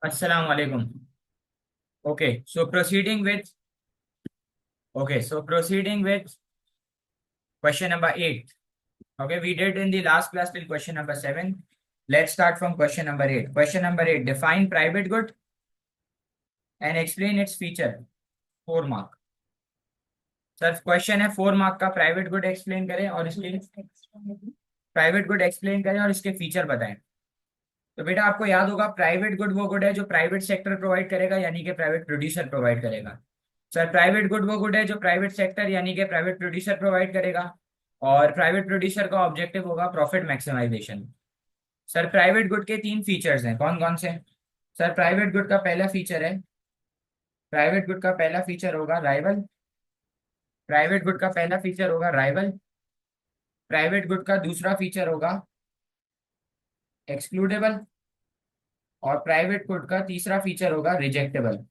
Assalamu alaikum. Okay, so proceeding with question number 8. Okay, we did in the last class till question number 7. Let's start from question number 8. Question number 8, define private good and explain its feature. 4 mark. Sir question है 4 mark का, private good explain करें और इसके feature बताएं। तो बेटा आपको याद होगा प्राइवेट गुड वो गुड है जो प्राइवेट सेक्टर प्रोवाइड करेगा, यानी कि प्राइवेट प्रोड्यूसर प्रोवाइड करेगा। सर प्राइवेट गुड वो गुड है जो प्राइवेट सेक्टर यानी कि प्राइवेट प्रोड्यूसर प्रोवाइड करेगा, और प्राइवेट प्रोड्यूसर का ऑब्जेक्टिव होगा profit maximisation. Sir private good के 3 फीचर्स हैं, कौन कौन से? सर प्राइवेट गुड का पहला फीचर होगा राइवल। प्राइवेट गुड का पहला फीचर होगा राइवल। प्राइवेट गुड का दूसरा फीचर होगा एक्सक्लूडेबल। और प्राइवेट गुड का तीसरा फीचर होगा रिजेक्टेबल।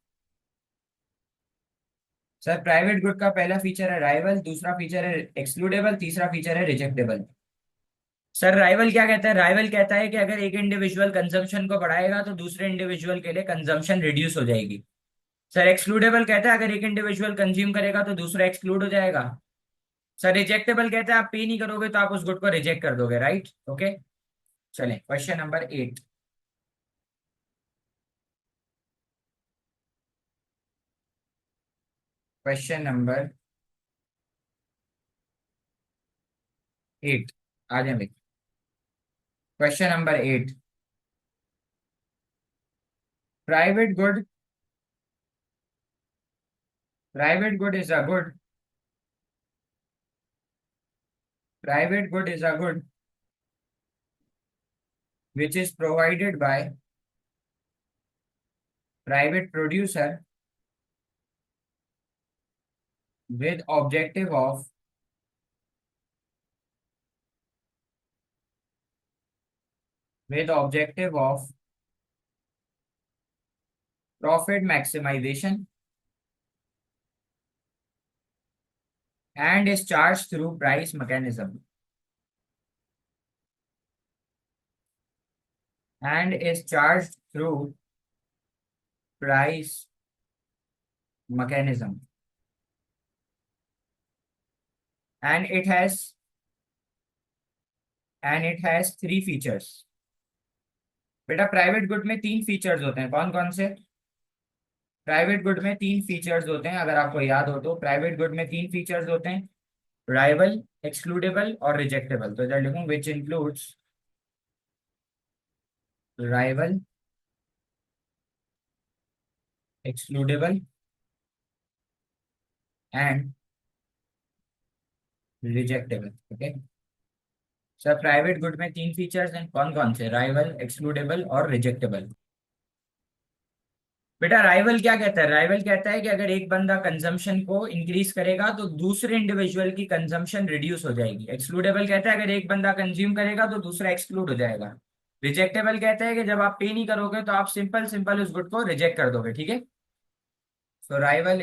सर प्राइवेट गुड का पहला फीचर है राइवल, दूसरा फीचर है एक्सक्लूडेबल, तीसरा फीचर है रिजेक्टेबल। सर राइवल क्या कहता है? राइवल कहता है कि अगर एक इंडिविजुअल कंजम्पशन को बढ़ाएगा तो दूसरे इंडिविजुअल के लिए कंजम्पशन रिड्यूस हो जाएगी। सर एक्सक्लूडेबल कहता है अगर एक इंडिविजुअल कंज्यूम करेगा तो दूसरा एक्सक्लूड हो जाएगा। सर रिजेक्टेबल कहता है आप पे नहीं करोगे तो आप उस गुड को रिजेक्ट कर दोगे, राइट? ओके, चलें क्वेश्चन नंबर 8। क्वेश्चन नंबर 8 आ जाए। Question number 8, private good. Private good is a good. Private good is a good which is provided by private producer with objective of profit maximization and is charged through price mechanism and is charged through price mechanism and it has 3 features। बेटा private good में 3 features होते हैं, कौन कौन से? Private good में 3 features होते हैं, अगर आपको याद हो तो प्राइवेट गुड में 3 फीचर्स होते हैं, राइवल, एक्सक्लूडेबल और रिजेक्टेबल। तो इधर लिखूं which includes rival, excludable and rejectable. Okay sir, private good में 3 फीचर्स हैं, कौन कौन से? राइवल, एक्सक्लूडेबल और रिजेक्टेबल। बेटा राइवल क्या कहता है? राइवल कहता है कि अगर एक बंदा कंजम्पशन को इंक्रीज करेगा तो दूसरे इंडिविजुअल की कंजम्पशन रिड्यूस हो जाएगी। एक्सक्लूडेबल कहता है अगर एक बंदा कंज्यूम करेगा तो दूसरा एक्सक्लूड हो जाएगा। रिजेक्टेबल कहता है कि जब आप पे नहीं करोगे तो आप सिंपल सिंपल उस गुड को रिजेक्ट कर दोगे, ठीक है? So rival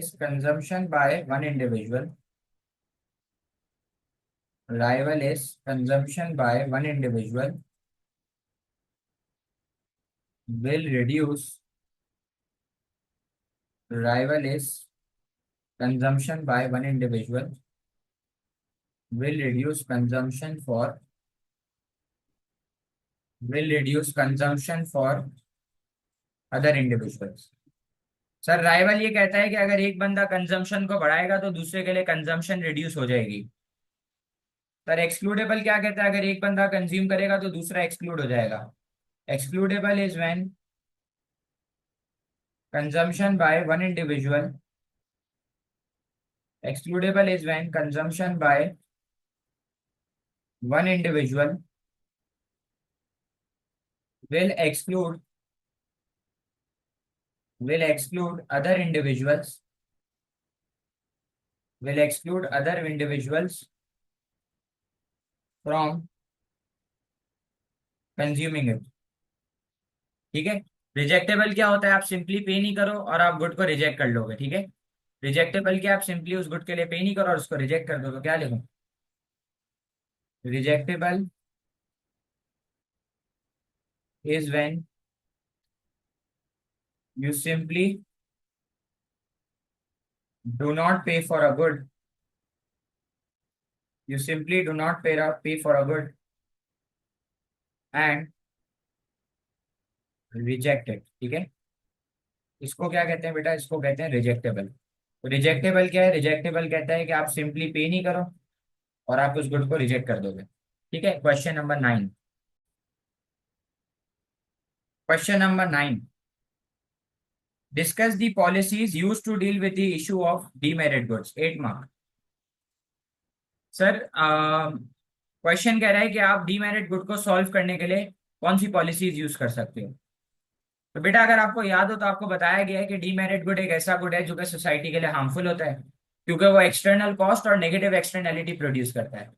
is consumption by one individual. Rival is consumption by one individual will reduce. Rival is consumption by one individual will reduce consumption for other individuals। Sir rival ये कहता है कि अगर एक बंदा कंजम्पशन को बढ़ाएगा तो दूसरे के लिए कंजम्पशन रिड्यूस हो जाएगी। सर एक्सक्लूडेबल क्या कहता है? अगर एक बंदा कंज्यूम करेगा तो दूसरा एक्सक्लूड हो जाएगा। Excludable is when consumption by one individual excludable is when consumption by one individual will exclude will exclude other individuals will exclude other individuals from consuming it। ठीक है। रिजेक्टेबल क्या होता है? आप सिंपली पे नहीं करो और आप गुड को रिजेक्ट कर लोगे, ठीक है। रिजेक्टेबल क्या, आप सिंपली उस गुड के लिए पे नहीं करो और उसको रिजेक्ट कर दो। तो क्या लिखूं? Rejectable is when you simply do not pay for a good. You simply do not pay for a good and reject it. ठीक है, इसको क्या कहते हैं बेटा? इसको कहते हैं रिजेक्टेबल। रिजेक्टेबल क्या है? रिजेक्टेबल कहता है कि आप सिंपली पे नहीं करो और आप उस गुड को रिजेक्ट कर दोगे। ठीक है, question number 9। Question number 9, discuss the policies use to deal with the issue of demerit goods. 8 mark. Sir question कह रहा है कि आप डीमेरिट गुड को सॉल्व करने के लिए कौन सी पॉलिसीज यूज कर सकते हो। तो बेटा अगर आपको याद हो तो आपको बताया गया है कि डीमेरिट गुड एक ऐसा गुड है जो कि सोसाइटी के लिए हार्मफुल होता है, क्योंकि वो एक्सटर्नल कॉस्ट और नेगेटिव एक्सटर्नैलिटी प्रोड्यूस करता है।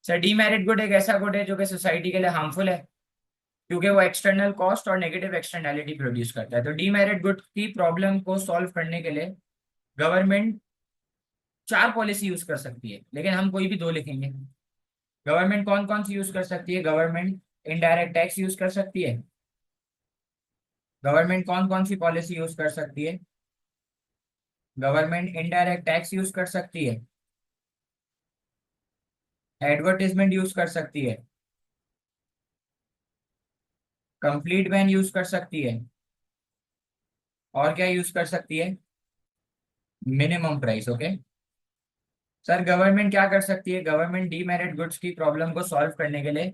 सर डीमेरिट गुड एक ऐसा गुड है जो कि सोसाइटी के लिए हार्मफुल है, क्योंकि वो एक्सटर्नल कॉस्ट और नेगेटिव एक्सटर्नैलिटी प्रोड्यूस करता है। तो डीमेरिट गुड की प्रॉब्लम को सॉल्व करने के लिए गवर्नमेंट 4 पॉलिसी यूज कर सकती है, लेकिन हम कोई भी 2 लिखेंगे। गवर्नमेंट कौन कौन सी यूज कर सकती है? गवर्नमेंट इनडायरेक्ट टैक्स यूज कर सकती है। गवर्नमेंट कौन कौन सी पॉलिसी यूज कर सकती है? गवर्नमेंट इनडायरेक्ट टैक्स यूज कर सकती है, एडवर्टीजमेंट यूज कर सकती है, कंप्लीट बैन यूज कर सकती है, और क्या यूज कर सकती है? Minimum price. Okay sir, government क्या कर सकती है? गवर्नमेंट डीमेरिट गुड्स की प्रॉब्लम को सॉल्व करने के लिए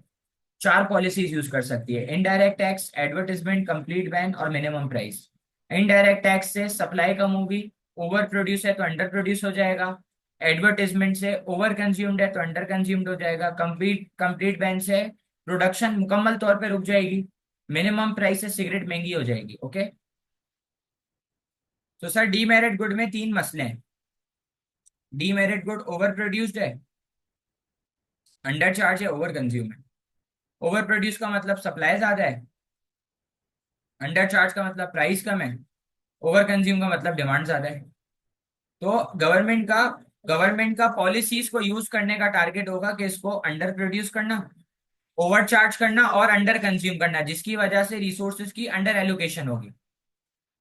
4 पॉलिसीज यूज कर सकती है। Indirect tax, advertisement, complete ban और मिनिमम प्राइस। इनडायरेक्ट टैक्स से सप्लाई कम होगी, ओवर प्रोड्यूस है तो अंडर प्रोड्यूस हो जाएगा। एडवर्टीजमेंट से ओवर कंज्यूम्ड है तो अंडर कंज्यूम्ड हो जाएगा। कंप्लीट कंप्लीट बैन से प्रोडक्शन मुकम्मल तौर पे रुक जाएगी। मिनिमम प्राइस से सिगरेट महंगी हो जाएगी। ओके तो सर डीमेरिट गुड में 3 मसले हैं। डीमेरिट गुड ओवर प्रोड्यूस्ड है, अंडर चार्ज है, ओवर कंज्यूम है। ओवर प्रोड्यूस का मतलब सप्लाई ज्यादा है, अंडर चार्ज का मतलब प्राइस कम है, ओवर कंज्यूम का मतलब डिमांड ज्यादा है। तो गवर्नमेंट का पॉलिसीज को यूज करने का टारगेट होगा कि इसको अंडर प्रोड्यूस करना, ओवर चार्ज करना और अंडर कंज्यूम करना, जिसकी वजह से रिसोर्सेज की अंडर एलोकेशन होगी।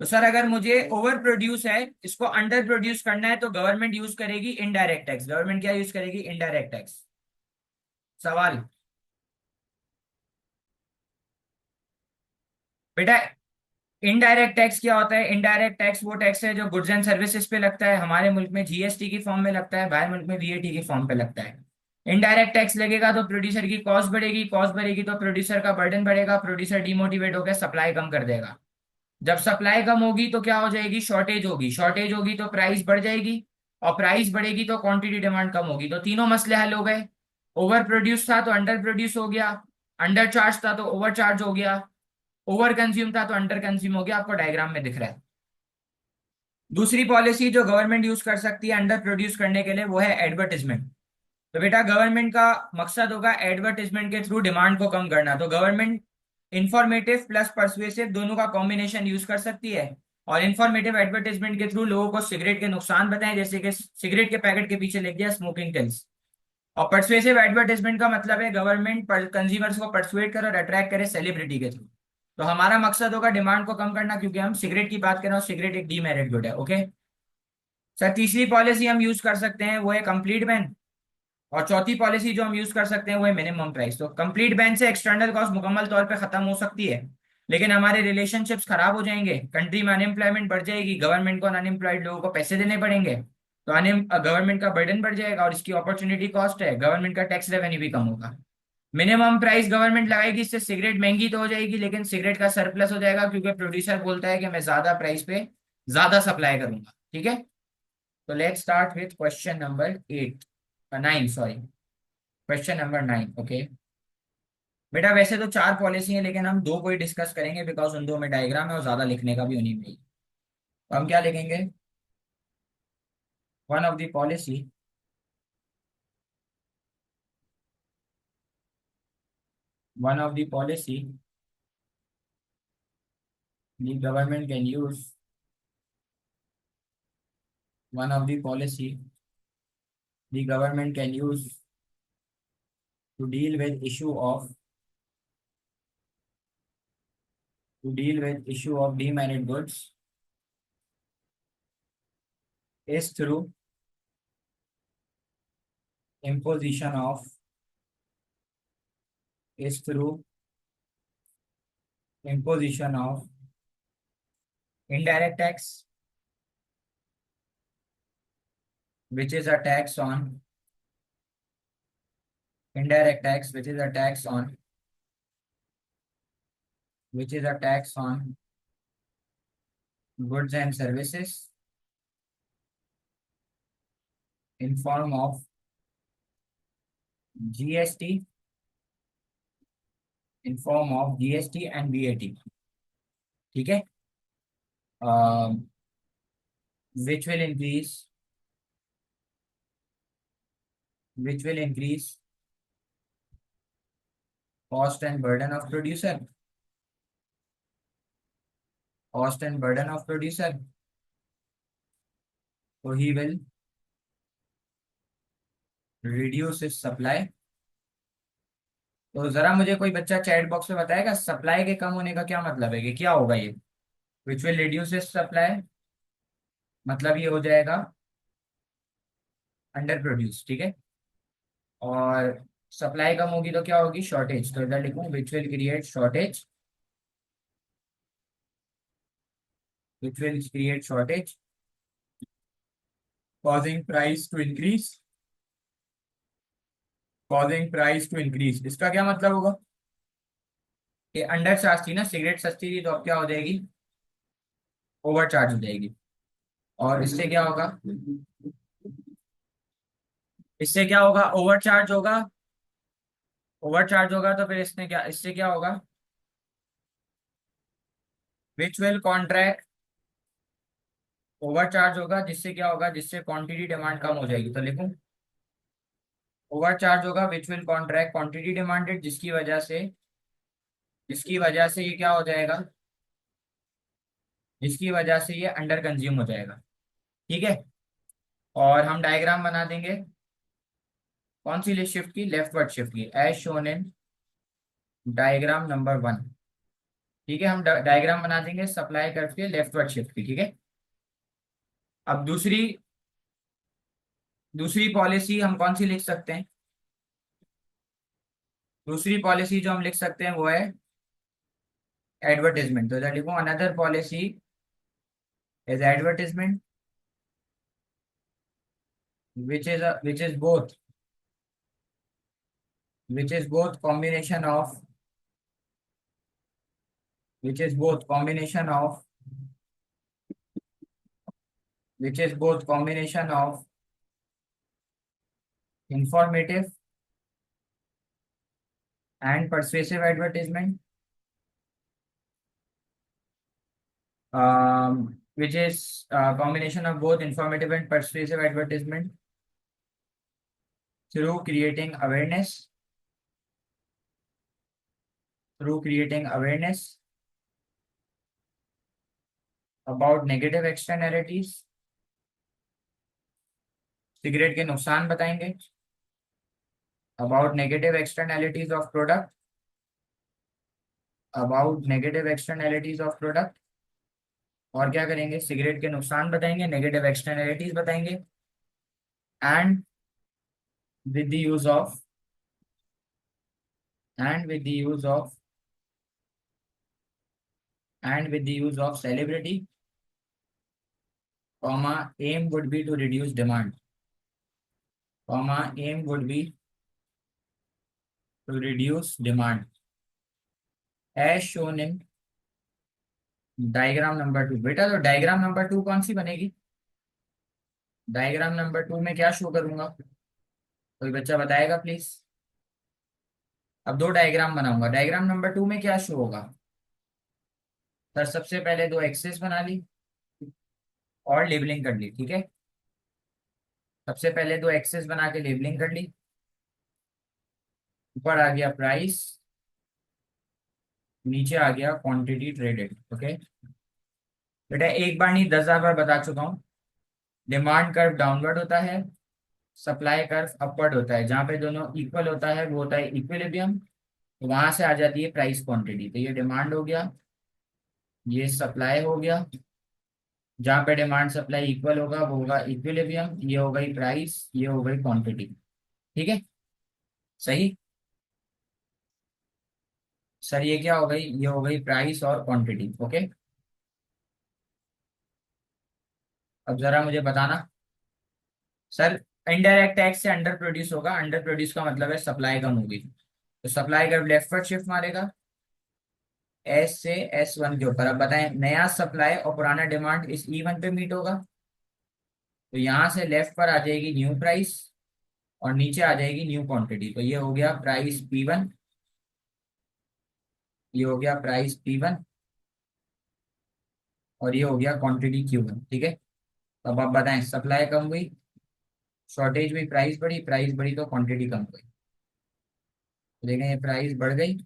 तो सर अगर मुझे ओवर प्रोड्यूस है, इसको अंडर प्रोड्यूस करना है, तो गवर्नमेंट यूज करेगी इनडायरेक्ट टैक्स। गवर्नमेंट क्या यूज करेगी? Indirect tax. सवाल बेटा, इनडायरेक्ट टैक्स क्या होता है? इनडायरेक्ट टैक्स वो टैक्स है जो गुड्स एंड सर्विसेज पे लगता है। हमारे मुल्क में जीएसटी की फॉर्म में लगता है, बाहर मुल्क में वीएटी की फॉर्म पे लगता है। इनडायरेक्ट टैक्स लगेगा तो प्रोड्यूसर की कॉस्ट बढ़ेगी, कॉस्ट बढ़ेगी तो प्रोड्यूसर का बर्डन बढ़ेगा, प्रोड्यूसर डिमोटिवेट होकर सप्लाई कम कर देगा। जब सप्लाई कम होगी तो क्या हो जाएगी? शॉर्टेज होगी, शॉर्टेज होगी तो प्राइस बढ़ जाएगी, और प्राइस बढ़ेगी तो क्वांटिटी डिमांड कम होगी। तो तीनों मसले हल हो गए। ओवर प्रोड्यूस था तो अंडर प्रोड्यूस हो गया, अंडर चार्ज था तो ओवर चार्ज हो गया, ओवर कंज्यूम था तो अंडर कंज्यूम हो गया। आपको डायग्राम में दिख रहा है। दूसरी पॉलिसी जो गवर्नमेंट यूज कर सकती है अंडर प्रोड्यूस करने के लिए, वो है एडवर्टीजमेंट। तो बेटा गवर्नमेंट का मकसद होगा एडवर्टीजमेंट के थ्रू डिमांड को कम करना। तो गवर्नमेंट इंफॉर्मेटिव प्लस परसुएसिव दोनों का कॉम्बिनेशन यूज कर सकती है, और इंफॉर्मेटिव एडवर्टीजमेंट के थ्रू लोगों को सिगरेट के नुकसान बताएं, जैसे कि सिगरेट के पैकेट के पीछे लिख दिया स्मोकिंग किल्स। और परसुएसिव एडवर्टाइजमेंट का मतलब है गवर्नमेंट कंज्यूमर्स को परसुएट करे और अट्रैक्ट करे सेलिब्रिटी के थ्रू। तो हमारा मकसद होगा डिमांड को कम करना, क्योंकि हम सिगरेट की बात कर रहे हो, सिगरेट एक डीमेरिट गुड है। ओके सर, तीसरी पॉलिसी हम यूज कर सकते हैं वो है कंप्लीट बैन, और चौथी पॉलिसी जो हम यूज कर सकते हैं वो है मिनिमम प्राइस। तो कंप्लीट बैन से एक्सटर्नल कॉस्ट मुकम्मल तौर पे खत्म हो सकती है, लेकिन हमारे रिलेशनशिप्स खराब हो जाएंगे, कंट्री में अनएम्प्लॉयमेंट बढ़ जाएगी, गवर्नमेंट को अनएम्प्लॉयड लोगों को पैसे देने पड़ेंगे, तो गवर्नमेंट का बर्डन बढ़ जाएगा, और इसकी अपॉर्चुनिटी कॉस्ट है, गवर्नमेंट का टैक्स रेवेन्यू भी कम होगा। मिनिमम प्राइस गवर्नमेंट लगाएगी, इससे सिगरेट महंगी तो हो जाएगी, लेकिन सिगरेट का सरप्लस हो जाएगा, क्योंकि प्रोड्यूसर बोलता है कि मैं ज्यादा प्राइस पे ज्यादा सप्लाई करूंगा। ठीक है, तो let's start with question number 9, sorry, question number 9। Okay बेटा, वैसे तो 4 पॉलिसी हैं, लेकिन हम 2 को ही डिस्कस करेंगे, बिकॉज उन 2 में डायग्राम है और ज्यादा लिखने का भी उन्हीं में ही। तो हम क्या लिखेंगे? One of the policy, one of the policy the government can use, one of the policy the government can use to deal with issue of to deal with issue of demerit goods is through imposition of is through imposition of indirect tax, which is a tax on indirect tax, which is a tax on goods and services in form of GST, and VAT. ठीक है. um, which will increase cost and burden of producer so he will reduce his supply. तो जरा मुझे कोई बच्चा chat box में बताएगा supply के कम होने का क्या मतलब है कि क्या होगा ये. Which will reduce his supply मतलब ये हो जाएगा अंडर प्रोड्यूस. ठीक है. और सप्लाई कम होगी तो क्या होगी शॉर्टेज. तो इधर लिखूं which will create shortage causing price to increase इसका क्या मतलब होगा कि अंडर चार्ज थी ना सिगरेट सस्ती थी तो अब क्या हो जाएगी ओवर चार्ज हो जाएगी. और इससे क्या होगा ओवर चार्ज होगा तो फिर इससे क्या होगा which will contract over charge होगा जिससे क्वांटिटी डिमांड कम हो जाएगी. तो लिखूं ओवर चार्ज होगा which will contract quantity demanded जिसकी वजह से ये क्या हो जाएगा जिसकी वजह से ये अंडर कंज्यूम हो जाएगा. ठीक है. और हम डायग्राम बना देंगे कौन सी शिफ्ट की लेफ्टवर्ड शिफ्ट की as shown in diagram number 1. ठीक है. हम डायग्राम बना देंगे सप्लाई कर्व के लेफ्टवर्ड शिफ्ट की. ठीक है. अब दूसरी पॉलिसी हम कौन सी लिख सकते हैं. दूसरी पॉलिसी जो हम लिख सकते हैं वो है एडवर्टीजमेंट. तो इधर लिखो another policy is advertisement which is both combination of which is both combination of informative and persuasive advertisement, which is a combination of both informative and persuasive advertisement through creating awareness about negative externalities. Cigarette के नुकसान बताएंगे about negative externalities of product और क्या करेंगे cigarette के नुकसान बताएंगे negative externalities बताएंगे and with the use of celebrity, aim would be to reduce demand, as shown in diagram number 2. बेटा तो डायग्राम नंबर 2 कौन सी बनेगी. डायग्राम नंबर 2 में क्या शो करूंगा कोई बच्चा बताएगा प्लीज. अब 2 डायग्राम बनाऊंगा. डायग्राम नंबर 2 में क्या शो होगा सर. सबसे पहले 2 एक्सेस बना ली और लेबलिंग कर ली. ठीक है. सबसे पहले 2 एक्सेस बना के लेबलिंग कर ली. ऊपर आ गया प्राइस नीचे आ गया क्वांटिटी ट्रेडेड. ओके बेटा एक बार नहीं 10,000 बार बता चुका हूँ डिमांड कर्व डाउनवर्ड होता है सप्लाई कर्व अपवर्ड होता है, जहाँ पे दोनों इक्वल होता है वो होता है इक्विलिब्रियम। तो वहां से आ जाती है प्राइस क्वांटिटी। तो ये डिमांड हो गया, ये सप्लाई हो गया। जहाँ पे डिमांड सप्लाई इक्वल होगा वो होगा इक्विलिब्रियम, ये हो गई प्राइस, ये हो गई क्वांटिटी। ठीक है, सही। सर ये क्या हो गई, ये हो गई प्राइस और क्वांटिटी। ओके, अब जरा मुझे बताना सर, इनडायरेक्ट टैक्स से अंडर प्रोड्यूस होगा। अंडर प्रोड्यूस का मतलब है सप्लाई कम होगी। तो सप्लाई कर्व लेफ्ट पर शिफ्ट मारेगा एस से S1 के ऊपर। अब बताएं, नया सप्लाई और पुराना डिमांड इस E1 पे मीट होगा। तो यहाँ से लेफ्ट पर आ जाएगी न्यू प्राइस और नीचे आ जाएगी न्यू क्वांटिटी। तो ये हो गया प्राइस P1, ये हो गया प्राइस P1 और ये हो गया क्वांटिटी Q1। ठीक है, तो अब आप बताएं, सप्लाई कम हुई, शॉर्टेज हुई, प्राइस बढ़ी, प्राइस बढ़ी तो क्वांटिटी कम हुई। तो देखें ये प्राइस बढ़ गई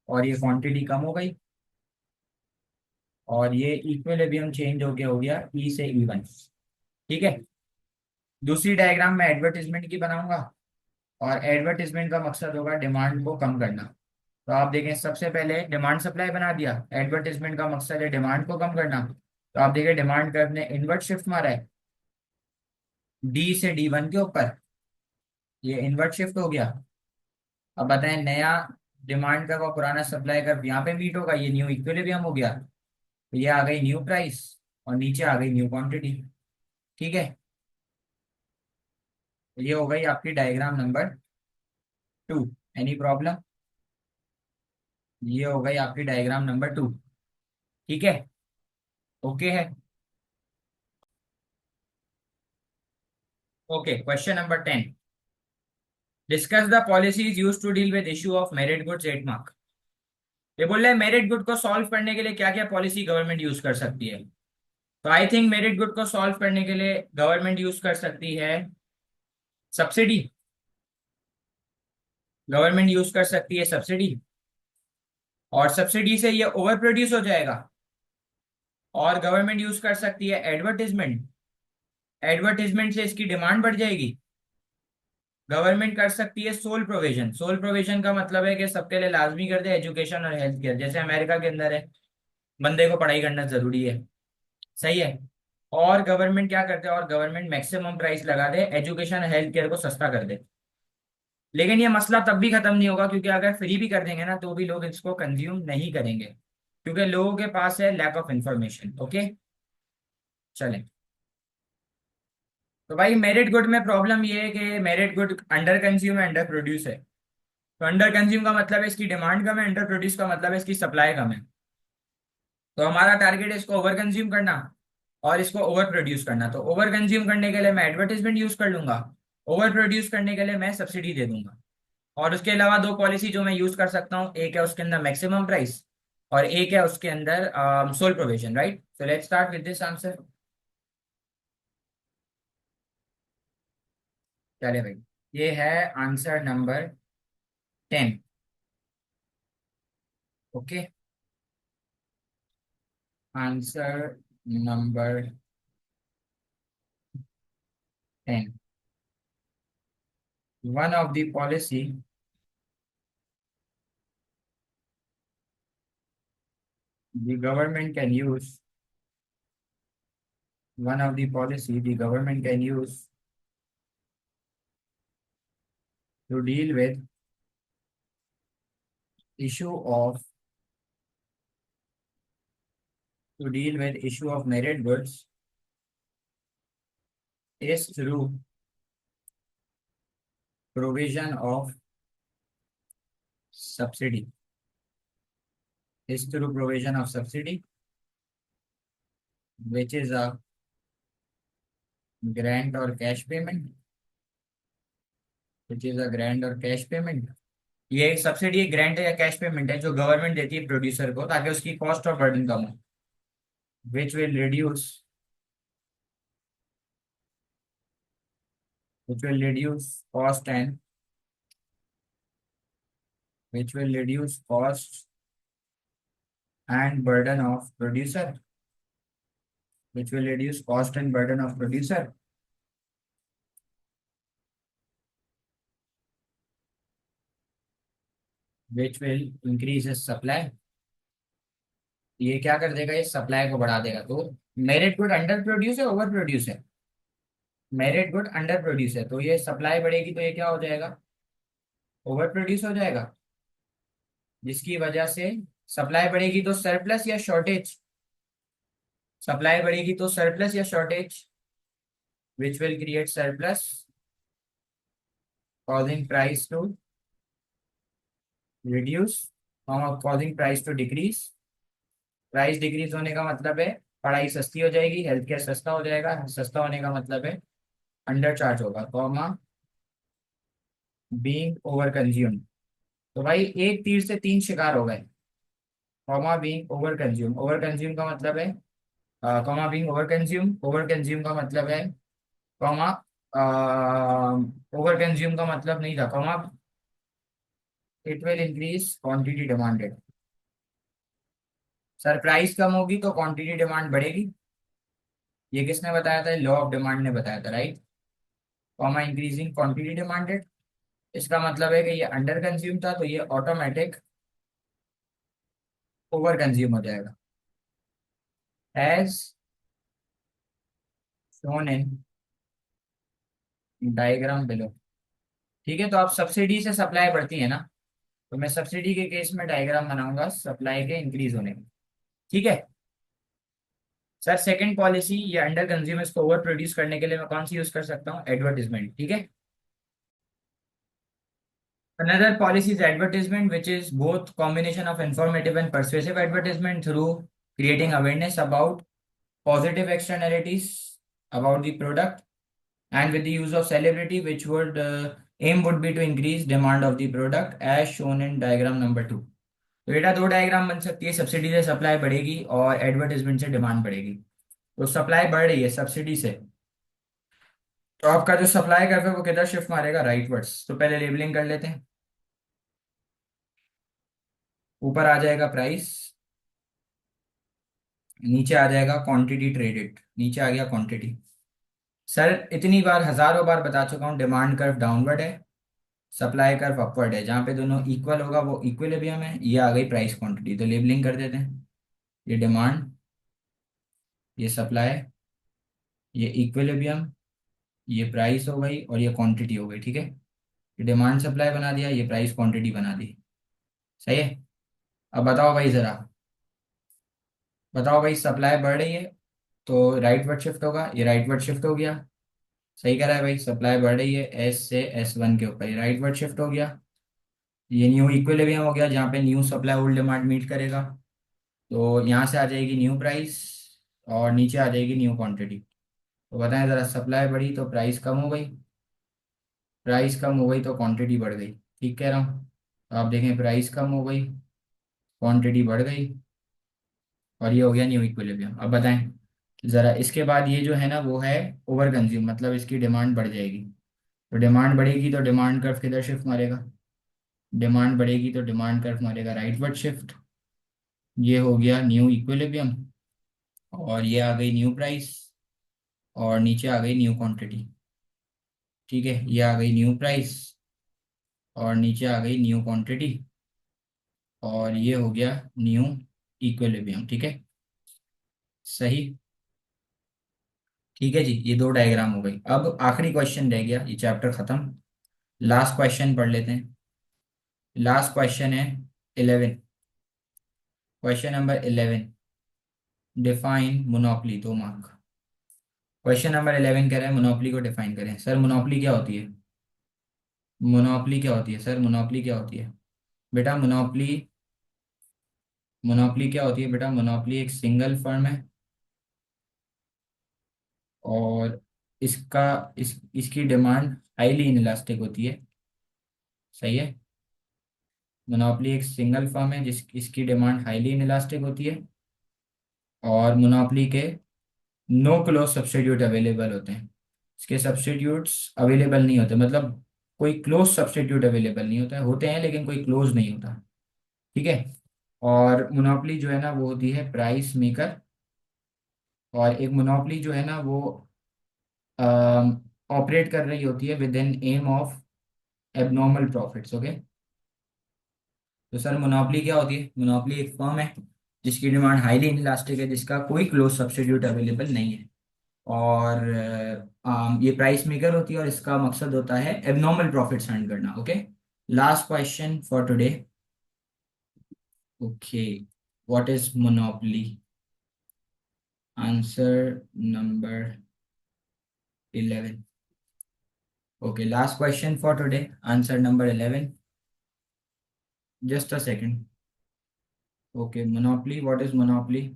और ये क्वांटिटी कम हो गई और ये इक्विलिब्रियम चेंज हो गया E से E1। ठीक है, दूसरी डायग्राम मैं एडवर्टीजमेंट की बनाऊंगा और एडवर्टीजमेंट का मकसद होगा डिमांड को कम करना। तो आप देखें, सबसे पहले डिमांड सप्लाई बना दिया, एडवर्टीजमेंट का मकसद है डिमांड को कम करना। तो आप देखिए डिमांड कर्व ने इनवर्ट शिफ्ट मारा है डी से D1 के ऊपर, ये इनवर्ट शिफ्ट हो गया। अब बताएं, नया डिमांड कर्व और पुराना सप्लाई कर्व यहाँ पे मीट होगा, ये न्यू इक्विलिब्रियम हो गया। तो ये आ गई न्यू प्राइस और नीचे आ गई न्यू क्वांटिटी। ठीक है, तो ये हो गई आपकी डायग्राम नंबर 2। Any problem? ये हो गई आपकी डायग्राम नंबर 2। ठीक है, ओके है। Okay, question number 10, discuss the policies use to deal with issue of merit goods 8 mark. ये बोल रहे हैं मेरिट गुड को सॉल्व करने के लिए क्या क्या पॉलिसी गवर्नमेंट यूज कर सकती है। तो आई थिंक मेरिट गुड को सॉल्व करने के लिए गवर्नमेंट यूज कर सकती है सब्सिडी। गवर्नमेंट यूज कर सकती है सब्सिडी, और सब्सिडी से ये ओवर प्रोड्यूस हो जाएगा। और गवर्नमेंट यूज कर सकती है एडवर्टीजमेंट, एडवर्टीजमेंट से इसकी डिमांड बढ़ जाएगी। गवर्नमेंट कर सकती है सोल प्रोविजन। सोल प्रोविजन का मतलब है कि सबके लिए लाजमी कर दे एजुकेशन और हेल्थ केयर, जैसे अमेरिका के अंदर है, बंदे को पढ़ाई करना जरूरी है। सही है। और गवर्नमेंट क्या करते हैं, और गवर्नमेंट मैक्सिमम प्राइस लगा दे, एजुकेशन हेल्थ केयर को सस्ता कर दे। लेकिन ये मसला तब भी खत्म नहीं होगा, क्योंकि अगर फ्री भी कर देंगे ना तो भी लोग इसको कंज्यूम नहीं करेंगे, क्योंकि लोगों के पास है लैक ऑफ इंफॉर्मेशन। ओके, चलें। तो भाई मेरिट गुड में प्रॉब्लम ये है कि मेरिट गुड अंडर कंज्यूम है, अंडर प्रोड्यूस है। तो अंडर कंज्यूम का मतलब है इसकी डिमांड कम है, अंडर प्रोड्यूस का मतलब है इसकी सप्लाई कम है। तो हमारा टारगेट है इसको ओवर कंज्यूम करना और इसको ओवर प्रोड्यूस करना। तो ओवर कंज्यूम करने के लिए मैं एडवर्टीजमेंट यूज कर लूंगा, ओवर प्रोड्यूस करने के लिए मैं सब्सिडी दे दूंगा। और उसके अलावा दो पॉलिसी जो मैं यूज कर सकता हूँ, एक है उसके अंदर मैक्सिमम प्राइस और एक है उसके अंदर sole provision. Right, so let's start with this answer. चले भाई, ये है answer number 10। Okay, answer number 10, one of the policy the government can use, one of the policy the government can use to deal with issue of issue of merit goods is through provision of subsidy, is through provision of subsidy, which is a grant or cash payment, which is a grant or cash payment। ये subsidy एक grant है या cash payment है जो government देती है producer को, ताकि उसकी कॉस्ट और बर्डन कम हो। which will reduce which will reduce cost and which will reduce cost and burden of producer, which will reduce cost and burden of producer। Which will increase supply. ये क्या कर देगा, ये सप्लाई को बढ़ा देगा। तो मेरिट गुड अंडर प्रोड्यूस है, ओवर प्रोड्यूस है? मेरिट गुड अंडर प्रोड्यूस है, तो ये सप्लाई बढ़ेगी तो ये क्या हो जाएगा, ओवर प्रोड्यूस हो जाएगा। जिसकी वजह से सप्लाई बढ़ेगी तो सरप्लस या शॉर्टेज, सप्लाई बढ़ेगी तो सरप्लस या shortage, which will create surplus causing price to reduce, causing price to decrease। Price decrease होने का मतलब है पढ़ाई सस्ती हो जाएगी, हेल्थ केयर सस्ता हो जाएगा, सस्ता होने का मतलब है अंडर चार्ज होगा, कॉमा बीइंग ओवर कंज्यूम। तो भाई एक तीर से तीन शिकार हो गए। Comma being over consume, over consume का मतलब है comma being over consume, over consume का मतलब है कॉमा, ओवर कंज्यूम का मतलब नहीं था comma, it will increase quantity demanded. Sir price कम होगी तो क्वांटिटी डिमांड बढ़ेगी, ये किसने बताया था, लॉ ऑफ डिमांड ने बताया था, right. Comma increasing quantity demanded, इसका मतलब है कि ये अंडर कंज्यूम था तो ये ऑटोमेटिक ओवर कंज्यूम हो जाएगा, as shown in diagram below. ठीक है, तो अब सब्सिडी से सप्लाई बढ़ती है ना, तो मैं सब्सिडी के केस में डायग्राम बनाऊंगा सप्लाई के इंक्रीज होने का। ठीक है सर, सेकंड पॉलिसी, ये अंडर कंज्यूमर्स को ओवर प्रोड्यूस करने के लिए मैं कौन सी यूज कर सकता हूँ, एडवर्टीजमेंट। ठीक है, another policy is advertisement, which is both combination of informative and persuasive advertisement through creating awareness about positive externalities about the product, and with the use of celebrity, which would aim would be to increase demand of the product as shown in diagram number 2। तो बेटा दो diagram बन सकती है, subsidy से supply बढ़ेगी और advertisement से डिमांड बढ़ेगी। तो सप्लाई बढ़ रही है सब्सिडी से, तो आपका जो सप्लाई कर्व है वो किधर शिफ्ट मारेगा, राइटवर्ड्स। तो पहले लेबलिंग कर लेते हैं। ऊपर आ जाएगा प्राइस, नीचे आ जाएगा क्वांटिटी ट्रेडेड, नीचे आ गया क्वांटिटी। सर इतनी बार हजारों बार बता चुका हूँ, डिमांड कर्व डाउनवर्ड है, सप्लाई कर्व अपवर्ड है, जहाँ पे दोनों इक्वल होगा वो इक्विलिब्रियम है। ये आ गई प्राइस क्वांटिटी, तो लेबलिंग कर देते हैं। ये डिमांड, ये सप्लाई, ये इक्विलिब्रियम, ये प्राइस हो गई और ये क्वांटिटी हो गई। ठीक है, ये डिमांड सप्लाई बना दिया, ये प्राइस क्वांटिटी बना दी। सही है। अब बताओ भाई जरा, बताओ भाई, सप्लाई बढ़ रही है तो राइटवर्ड शिफ्ट होगा, ये राइटवर्ड शिफ्ट हो गया। सही कह रहा है भाई, सप्लाई बढ़ रही है एस से S1 के ऊपर, ये राइटवर्ड शिफ्ट हो गया। ये न्यू इक्विलिब्रियम हो गया, जहाँ पे new supply old demand meet करेगा। तो यहाँ से आ जाएगी न्यू प्राइस और नीचे आ जाएगी न्यू क्वांटिटी। तो बताएं जरा, सप्लाई बढ़ी तो प्राइस कम हो गई, प्राइस कम हो गई तो क्वांटिटी बढ़ गई। ठीक कह रहा हूँ। तो आप देखें, प्राइस कम हो गई, क्वांटिटी बढ़ गई, और ये हो गया न्यू इक्विलिब्रियम। अब बताएं जरा, इसके बाद ये जो है ना वो है ओवर कंज्यूम, मतलब इसकी डिमांड बढ़ जाएगी। तो डिमांड बढ़ेगी तो डिमांड कर्व किधर शिफ्ट मारेगा, डिमांड बढ़ेगी तो डिमांड कर्व मारेगा राइटवर्ड शिफ्ट। ये हो गया न्यू इक्विलिब्रियम, और ये आ गई न्यू प्राइस, और नीचे आ गई न्यू क्वांटिटी। ठीक है, ये आ गई न्यू प्राइस और नीचे आ गई न्यू क्वांटिटी, और ये हो गया न्यू इक्विलिब्रियम। ठीक है, सही। ठीक है जी, ये दो डायग्राम हो गई। अब आखिरी क्वेश्चन रह गया, ये चैप्टर खत्म। लास्ट क्वेश्चन पढ़ लेते हैं। लास्ट क्वेश्चन है 11, question number 11, define monopoly, 2 mark. Question number 11 कह रहा है मोनोपोली को डिफाइन करें। सर मोनोपोली क्या होती है, मोनोपोली क्या होती है सर, मोनोपोली क्या होती है बेटा, मोनोपोली, मोनोपोली क्या होती है बेटा, मोनोपोली एक सिंगल फर्म है, और इसका इसकी डिमांड हाईली इनलास्टिक होती है। सही है, मोनोपोली एक सिंगल फर्म है जिस इसकी डिमांड हाईली इनलास्टिक होती है, और मोनोपोली के नो क्लोज सब्स्टिट्यूट अवेलेबल होते हैं। इसके सब्स्टिट्यूट्स अवेलेबल नहीं होते, मतलब कोई क्लोज सब्स्टिट्यूट अवेलेबल नहीं होता है, होते हैं लेकिन कोई क्लोज नहीं होता। ठीक है, और मोनोपोली जो है ना वो होती है प्राइस मेकर, और एक मोनोपोली जो है ना वो ऑपरेट कर रही होती है within aim of abnormal profits. Okay, तो सर मोनोपोली क्या होती है? मोनोपोली एक फर्म है जिसकी डिमांड हाईली इनलास्टिक है, जिसका कोई क्लोज सब्स्टिट्यूट अवेलेबल नहीं है। और ये प्राइस मेकर होती है और इसका मकसद होता है एबनॉर्मल प्रॉफिट्स अर्न करना। Okay, last question for today. Okay, what is monopoly? Answer number 11। Okay, last question for today, answer number 11। Just a second. Okay, monopoly, what is monopoly?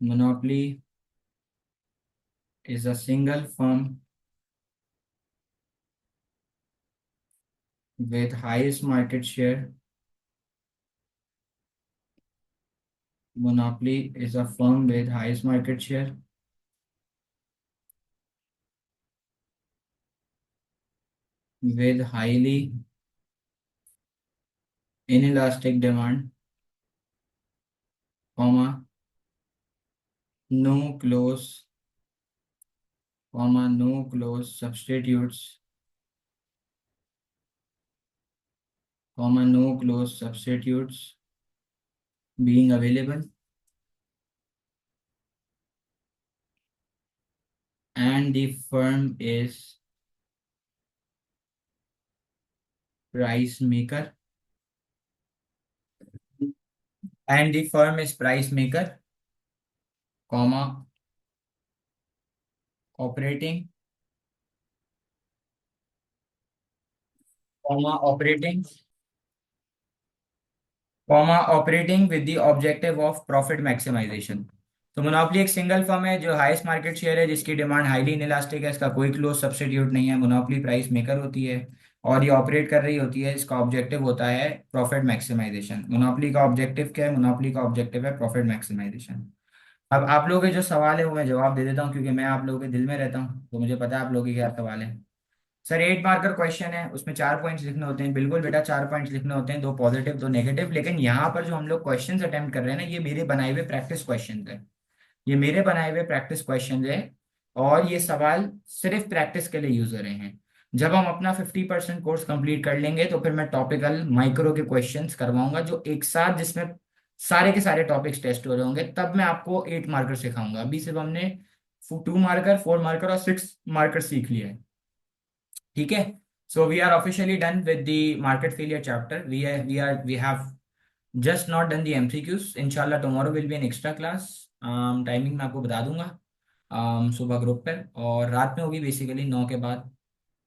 Monopoly is a single firm with highest market share. Monopoly is a firm with highest market share, with highly inelastic demand, comma, no close, no close substitutes, no close substitutes being available, and the firm is price maker, and the firm is price maker, comma, operating, operating, operating with the objective of profit maximisation. तो monopoly एक single firm है जो highest market share है, जिसकी demand highly inelastic है, इसका कोई close substitute नहीं है। मोनोपोली प्राइस मेकर होती है और ये ऑपरेट कर रही होती है। इसका ऑब्जेक्टिव होता है प्रॉफिट मैक्सिमाइजेशन। मोनोपोली का ऑब्जेक्टिव क्या है? मोनोपोली का ऑब्जेक्टिव है प्रॉफिट मैक्सिमाइजेशन। अब आप लोगों के जो सवाल है वो मैं जवाब दे देता हूँ, क्योंकि मैं आप लोगों के दिल में रहता हूँ तो मुझे पता है आप लोगों के क्या सवाल है। सर 8 मार्कर क्वेश्चन है, उसमें 4 पॉइंट्स लिखने होते हैं। बिल्कुल बेटा, 4 पॉइंट्स लिखने होते हैं, 2 पॉजिटिव 2 नेगेटिव। लेकिन यहाँ पर जो हम लोग क्वेश्चंस अटेम्प्ट कर रहे हैं ना, ये मेरे बनाए हुए प्रैक्टिस क्वेश्चंस है। ये मेरे बनाए हुए प्रैक्टिस क्वेश्चंस है और ये सवाल सिर्फ प्रैक्टिस के लिए यूज हो रहे हैं। जब हम अपना 50% कोर्स कंप्लीट कर लेंगे तो फिर मैं टॉपिकल माइक्रो के क्वेश्चंस करवाऊंगा, जो एक साथ जिसमें सारे के सारे टॉपिक्स टेस्ट हो रहे होंगे। तब मैं आपको 8 मार्कर सिखाऊंगा। अभी सिर्फ हमने 2 मार्कर 4 मार्कर और 6 मार्कर सीख लिया है। ठीक है। So we are officially done with the market failure chapter. We have just not done the MCQs. इंशाल्लाह tomorrow will be an extra class. Timing मैं आपको बता दूंगा सुबह ग्रुप पर, और रात में होगी बेसिकली 9 के बाद।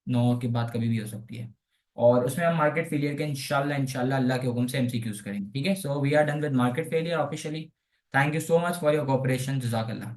9 के बाद कभी भी हो सकती है। और उसमें हम मार्केट फेलियर के इंशाल्लाह इंशाल्लाह अल्लाह के हुक्म से एमसीक्यूज करेंगे। ठीक है। So we are done with market failure officially. Thank you so much for your cooperation. जजाकल्लाह।